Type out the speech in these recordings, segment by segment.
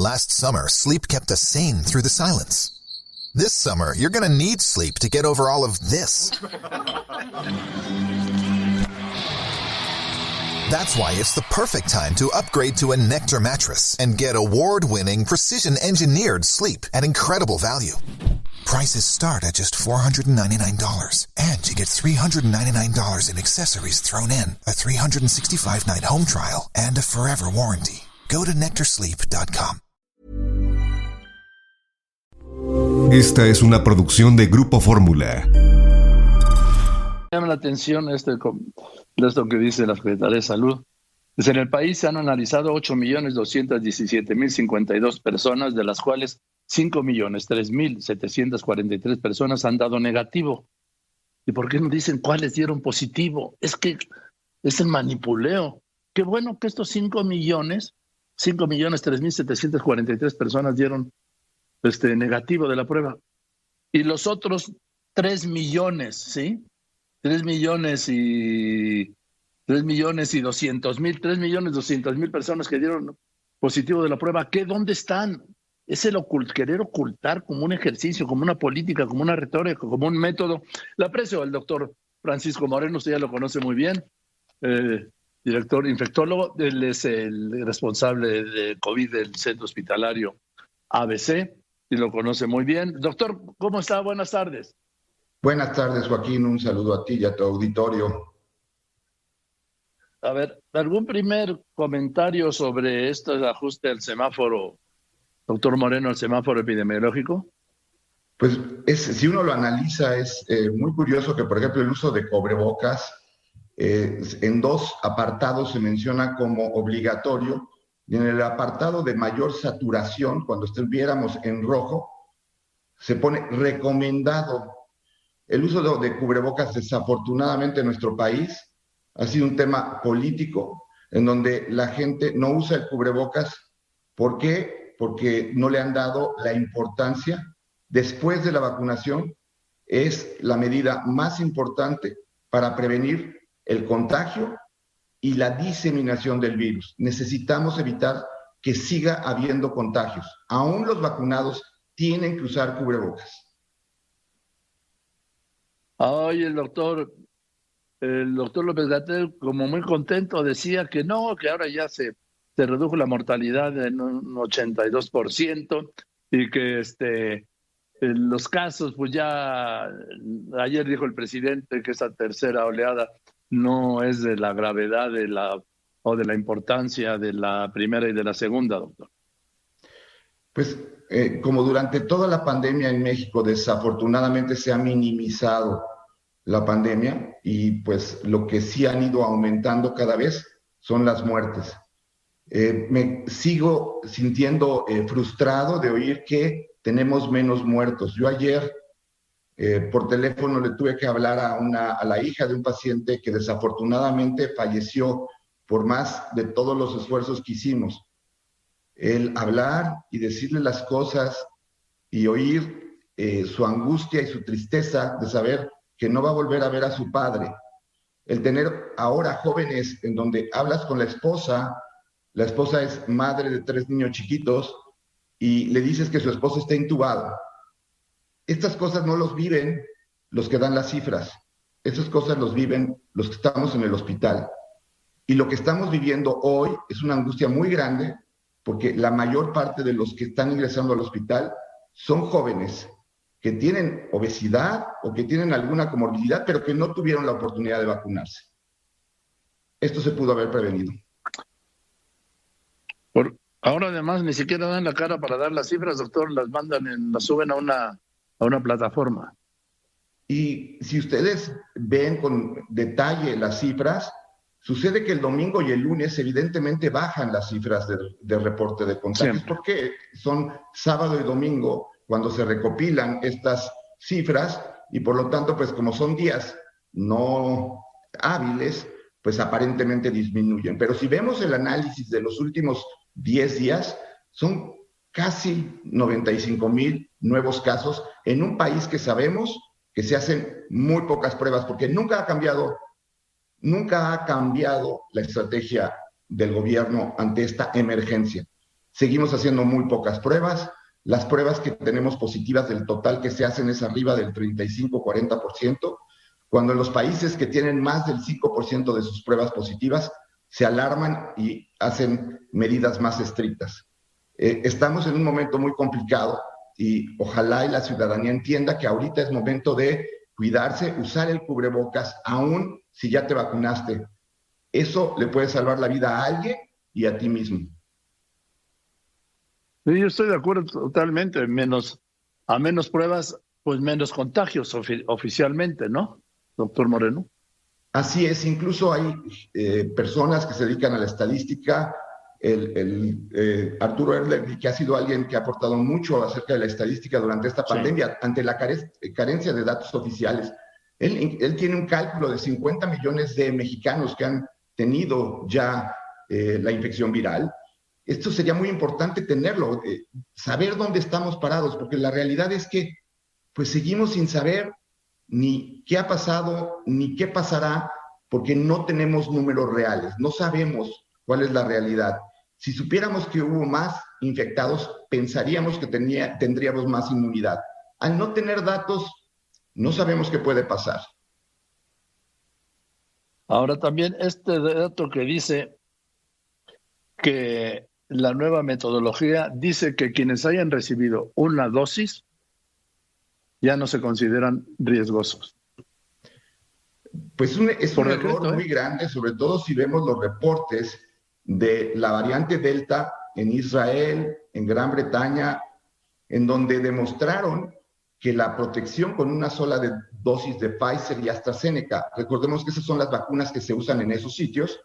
Last summer, sleep kept us sane through the silence. This summer, you're gonna need sleep to get over all of this. That's why it's the perfect time to upgrade to a Nectar mattress and get award-winning, precision-engineered sleep at incredible value. Prices start at just $499, and you get $399 in accessories thrown in, a 365-night home trial, and a forever warranty. Go to NectarSleep.com. Esta es una producción de Grupo Fórmula. Llama la atención esto que dice la Secretaría de Salud. Pues en el país se han analizado 8.217.052 personas, de las cuales 5.003.743 personas han dado negativo. ¿Y por qué no dicen cuáles dieron positivo? Es que es el manipuleo. Qué bueno que estos 5.003.743 personas dieron negativo de la prueba. Y los otros 3 millones, ¿sí? 3.200.000 personas que dieron positivo de la prueba. ¿Dónde están? Es el querer ocultar como un ejercicio, como una política, como una retórica, como un método. Le aprecio al doctor Francisco Moreno, usted ya lo conoce muy bien, director infectólogo. Él es el responsable de COVID del Centro Hospitalario ABC y lo conoce muy bien. Doctor, ¿cómo está? Buenas tardes. Buenas tardes, Joaquín. Un saludo a ti y a tu auditorio. A ver, ¿algún primer comentario sobre este ajuste al semáforo, doctor Moreno, al semáforo epidemiológico? Pues si uno lo analiza, es muy curioso que, por ejemplo, el uso de cubrebocas en 2 apartados se menciona como obligatorio, y en el apartado de mayor saturación, cuando estuviéramos en rojo, se pone recomendado. El uso de cubrebocas, desafortunadamente, en nuestro país ha sido un tema político en donde la gente no usa el cubrebocas. ¿Por qué? Porque no le han dado la importancia. Después de la vacunación, es la medida más importante para prevenir el contagio y la diseminación del virus. Necesitamos evitar que siga habiendo contagios. Aún los vacunados tienen que usar cubrebocas. Ay, el doctor López-Gatell, como muy contento, decía que no, que ahora ya se redujo la mortalidad en un 82% y que los casos, pues ya ayer dijo el presidente que esa tercera oleada no es de la gravedad o de la importancia de la primera y de la segunda, doctor. Pues como durante toda la pandemia en México, desafortunadamente se ha minimizado la pandemia y pues lo que sí han ido aumentando cada vez son las muertes. Me sigo sintiendo frustrado de oír que tenemos menos muertos. Yo ayer por teléfono le tuve que hablar a la hija de un paciente que desafortunadamente falleció por más de todos los esfuerzos que hicimos. El hablar y decirle las cosas y oír su angustia y su tristeza de saber que no va a volver a ver a su padre. El tener ahora jóvenes en donde hablas con la esposa es madre de 3 niños chiquitos y le dices que su esposo está intubado. Estas cosas no los viven los que dan las cifras. Estas cosas los viven los que estamos en el hospital. Y lo que estamos viviendo hoy es una angustia muy grande porque la mayor parte de los que están ingresando al hospital son jóvenes que tienen obesidad o que tienen alguna comorbilidad, pero que no tuvieron la oportunidad de vacunarse. Esto se pudo haber prevenido. Ahora además ni siquiera dan la cara para dar las cifras, doctor, las suben a una plataforma. Y si ustedes ven con detalle las cifras, sucede que el domingo y el lunes evidentemente bajan las cifras de reporte de contagios. Siempre. Porque son sábado y domingo cuando se recopilan estas cifras y por lo tanto, pues como son días no hábiles, pues aparentemente disminuyen. Pero si vemos el análisis de los últimos 10 días, son casi 95,000 nuevos casos en un país que sabemos que se hacen muy pocas pruebas porque nunca ha cambiado la estrategia del gobierno ante esta emergencia. seguimos haciendo muy pocas pruebas. Las pruebas que tenemos positivas del total que se hacen es arriba del 35-40%, cuando en los países que tienen más del 5% de sus pruebas positivas se alarman y hacen medidas más estrictas. Estamos en un momento muy complicado y ojalá y la ciudadanía entienda que ahorita es momento de cuidarse, usar el cubrebocas, aún si ya te vacunaste. Eso le puede salvar la vida a alguien y a ti mismo. Sí, yo estoy de acuerdo totalmente. A menos pruebas, pues menos contagios oficialmente, ¿no, doctor Moreno? Así es, incluso hay personas que se dedican a la estadística. Arturo Erler, que ha sido alguien que ha aportado mucho acerca de la estadística durante esta pandemia, ante la carencia de datos oficiales. Él tiene un cálculo de 50 millones de mexicanos que han tenido ya la infección viral. Esto sería muy importante tenerlo, saber dónde estamos parados, porque la realidad es que pues seguimos sin saber ni qué ha pasado, ni qué pasará, porque no tenemos números reales, no sabemos cuál es la realidad. Si supiéramos que hubo más infectados, pensaríamos que tendríamos más inmunidad. Al no tener datos, no sabemos qué puede pasar. Ahora también este dato que dice que la nueva metodología dice que quienes hayan recibido una dosis ya no se consideran riesgosos. Pues es un error muy grande, sobre todo si vemos los reportes de la variante Delta en Israel, en Gran Bretaña, en donde demostraron que la protección con una sola dosis de Pfizer y AstraZeneca, recordemos que esas son las vacunas que se usan en esos sitios,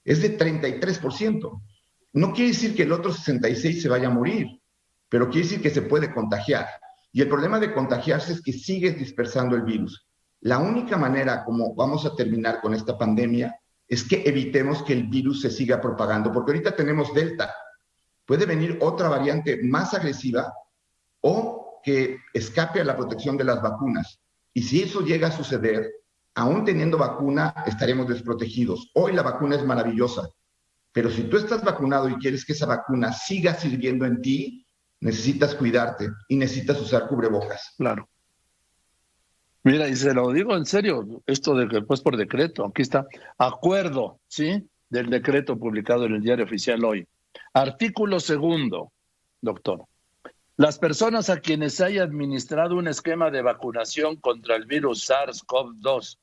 es de 33%. No quiere decir que el otro 66% se vaya a morir, pero quiere decir que se puede contagiar. Y el problema de contagiarse es que sigues dispersando el virus. La única manera como vamos a terminar con esta pandemia es que evitemos que el virus se siga propagando, porque ahorita tenemos Delta. Puede venir otra variante más agresiva o que escape a la protección de las vacunas. Y si eso llega a suceder, aún teniendo vacuna, estaremos desprotegidos. Hoy la vacuna es maravillosa, pero si tú estás vacunado y quieres que esa vacuna siga sirviendo en ti, necesitas cuidarte y necesitas usar cubrebocas. Claro. Mira, y se lo digo en serio, esto de que pues por decreto, aquí está, acuerdo, ¿sí? Del decreto publicado en el Diario Oficial hoy. Artículo 2, doctor. Las personas a quienes se haya administrado un esquema de vacunación contra el virus SARS-CoV-2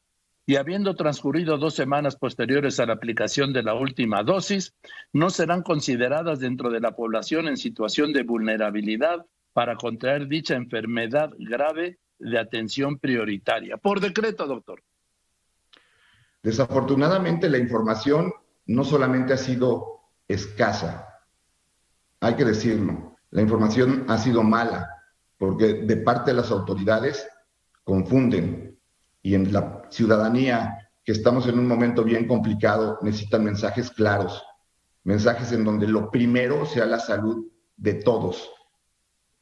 y habiendo transcurrido 2 semanas posteriores a la aplicación de la última dosis, no serán consideradas dentro de la población en situación de vulnerabilidad para contraer dicha enfermedad grave de atención prioritaria. Por decreto, doctor. Desafortunadamente, la información no solamente ha sido escasa, hay que decirlo, la información ha sido mala, porque de parte de las autoridades confunden, y en la ciudadanía, que estamos en un momento bien complicado, necesitan mensajes claros, mensajes en donde lo primero sea la salud de todos,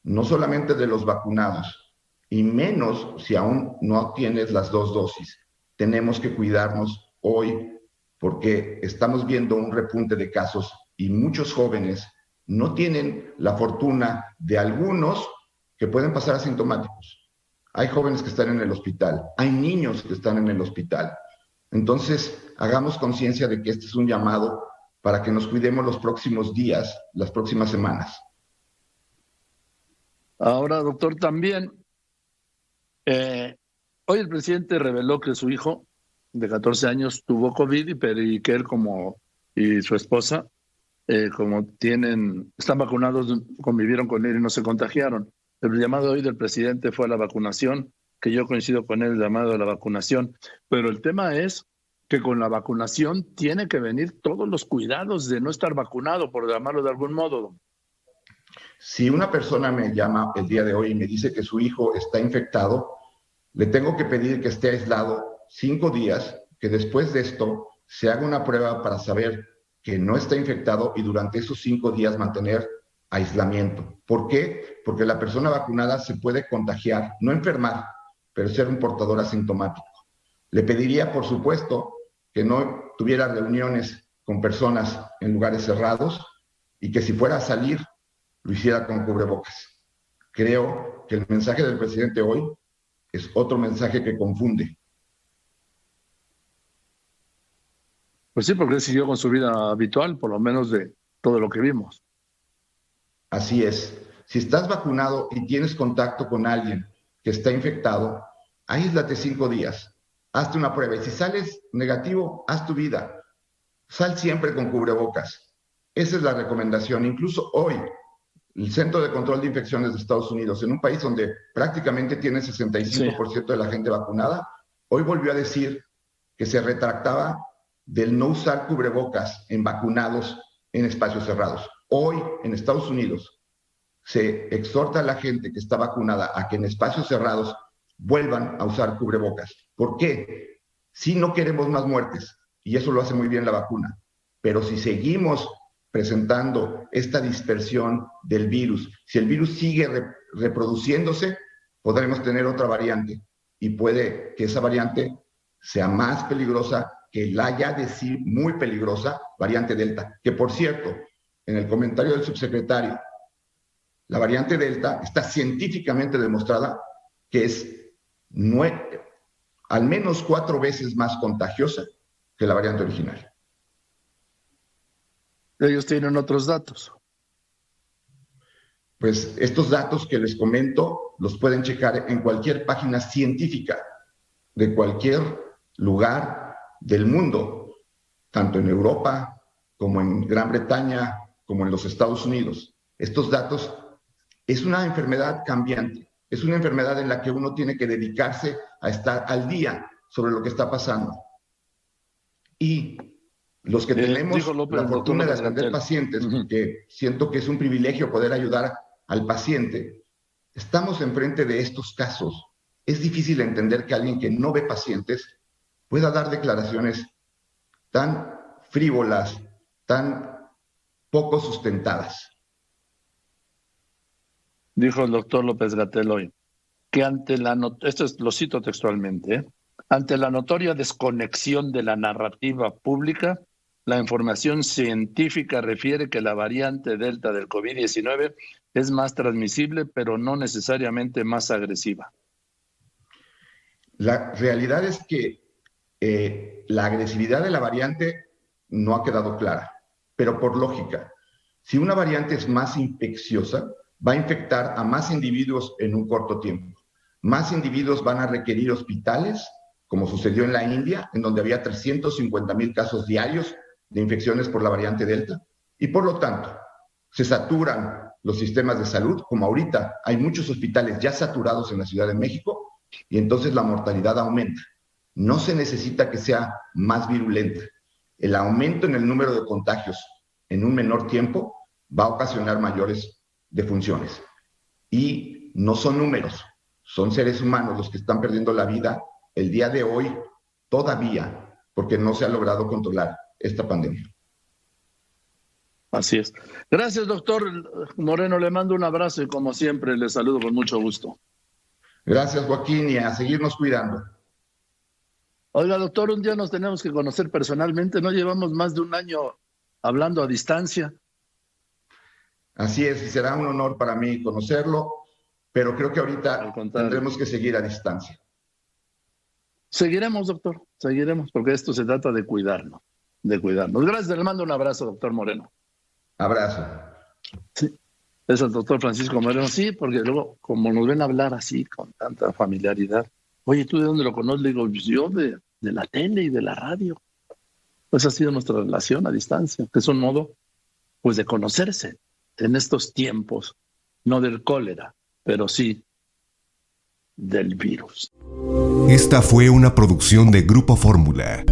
no solamente de los vacunados, y menos si aún no tienes las 2 dosis. Tenemos que cuidarnos hoy porque estamos viendo un repunte de casos y muchos jóvenes no tienen la fortuna de algunos que pueden pasar asintomáticos. Hay jóvenes que están en el hospital, hay niños que están en el hospital. Entonces, hagamos conciencia de que este es un llamado para que nos cuidemos los próximos días, las próximas semanas. Ahora, doctor, también, hoy el presidente reveló que su hijo de 14 años tuvo COVID y que él y su esposa, están vacunados, convivieron con él y no se contagiaron. El llamado hoy del presidente fue a la vacunación, que yo coincido con él, el llamado a la vacunación, pero el tema es que con la vacunación tiene que venir todos los cuidados de no estar vacunado, por llamarlo de algún modo. Si una persona me llama el día de hoy y me dice que su hijo está infectado, le tengo que pedir que esté aislado 5 días, que después de esto se haga una prueba para saber que no está infectado y durante esos 5 días mantener aislamiento. ¿Por qué? Porque la persona vacunada se puede contagiar, no enfermar, pero ser un portador asintomático. Le pediría, por supuesto, que no tuviera reuniones con personas en lugares cerrados, y que si fuera a salir, lo hiciera con cubrebocas. Creo que el mensaje del presidente hoy es otro mensaje que confunde. Pues sí, porque él siguió con su vida habitual, por lo menos de todo lo que vimos. Así es. Si estás vacunado y tienes contacto con alguien que está infectado, aíslate 5 días. Hazte una prueba. Y si sales negativo, haz tu vida. Sal siempre con cubrebocas. Esa es la recomendación. Incluso hoy, el Centro de Control de Infecciones de Estados Unidos, en un país donde prácticamente tiene 65% de la gente vacunada, hoy volvió a decir que se retractaba del no usar cubrebocas en vacunados en espacios cerrados. Hoy, en Estados Unidos, se exhorta a la gente que está vacunada a que en espacios cerrados vuelvan a usar cubrebocas. ¿Por qué? Si no queremos más muertes, y eso lo hace muy bien la vacuna, pero si seguimos presentando esta dispersión del virus, si el virus sigue reproduciéndose, podremos tener otra variante, y puede que esa variante sea más peligrosa que la ya de sí muy peligrosa variante Delta, que por cierto, en el comentario del subsecretario, la variante Delta está científicamente demostrada que es al menos 4 veces más contagiosa que la variante original. Ellos tienen otros datos. Pues estos datos que les comento los pueden checar en cualquier página científica de cualquier lugar del mundo, tanto en Europa como en Gran Bretaña, como en los Estados Unidos. Estos datos es una enfermedad cambiante, es una enfermedad en la que uno tiene que dedicarse a estar al día sobre lo que está pasando. Y los que tenemos la fortuna de atender pacientes, que siento que es un privilegio poder ayudar al paciente, estamos enfrente de estos casos. Es difícil entender que alguien que no ve pacientes pueda dar declaraciones tan frívolas, tan poco sustentadas. Dijo el doctor López-Gatell hoy que esto lo cito textualmente, ante la notoria desconexión de la narrativa pública, la información científica refiere que la variante Delta del COVID-19 es más transmisible, pero no necesariamente más agresiva. La realidad es que la agresividad de la variante no ha quedado clara, pero por lógica, si una variante es más infecciosa, va a infectar a más individuos en un corto tiempo. Más individuos van a requerir hospitales, como sucedió en la India, en donde había 350,000 casos diarios de infecciones por la variante Delta, y por lo tanto, se saturan los sistemas de salud, como ahorita hay muchos hospitales ya saturados en la Ciudad de México, y entonces la mortalidad aumenta. No se necesita que sea más virulenta. El aumento en el número de contagios en un menor tiempo va a ocasionar mayores defunciones. Y no son números, son seres humanos los que están perdiendo la vida el día de hoy todavía, porque no se ha logrado controlar esta pandemia. Así es. Gracias, doctor Moreno. Le mando un abrazo y como siempre le saludo con mucho gusto. Gracias, Joaquín, y a seguirnos cuidando. Oiga, doctor, un día nos tenemos que conocer personalmente. No llevamos más de un año hablando a distancia. Así es, y será un honor para mí conocerlo, pero creo que ahorita tendremos que seguir a distancia. Seguiremos, doctor, seguiremos, porque esto se trata de cuidarnos, Gracias, le mando un abrazo, doctor Moreno. Abrazo. Sí, es el doctor Francisco Moreno, sí, porque luego, como nos ven hablar así, con tanta familiaridad, oye, ¿tú de dónde lo conoces? Le digo, yo de la tele y de la radio. Pues ha sido nuestra relación a distancia, que es un modo, pues, de conocerse en estos tiempos, no del cólera, pero sí del virus. Esta fue una producción de Grupo Fórmula.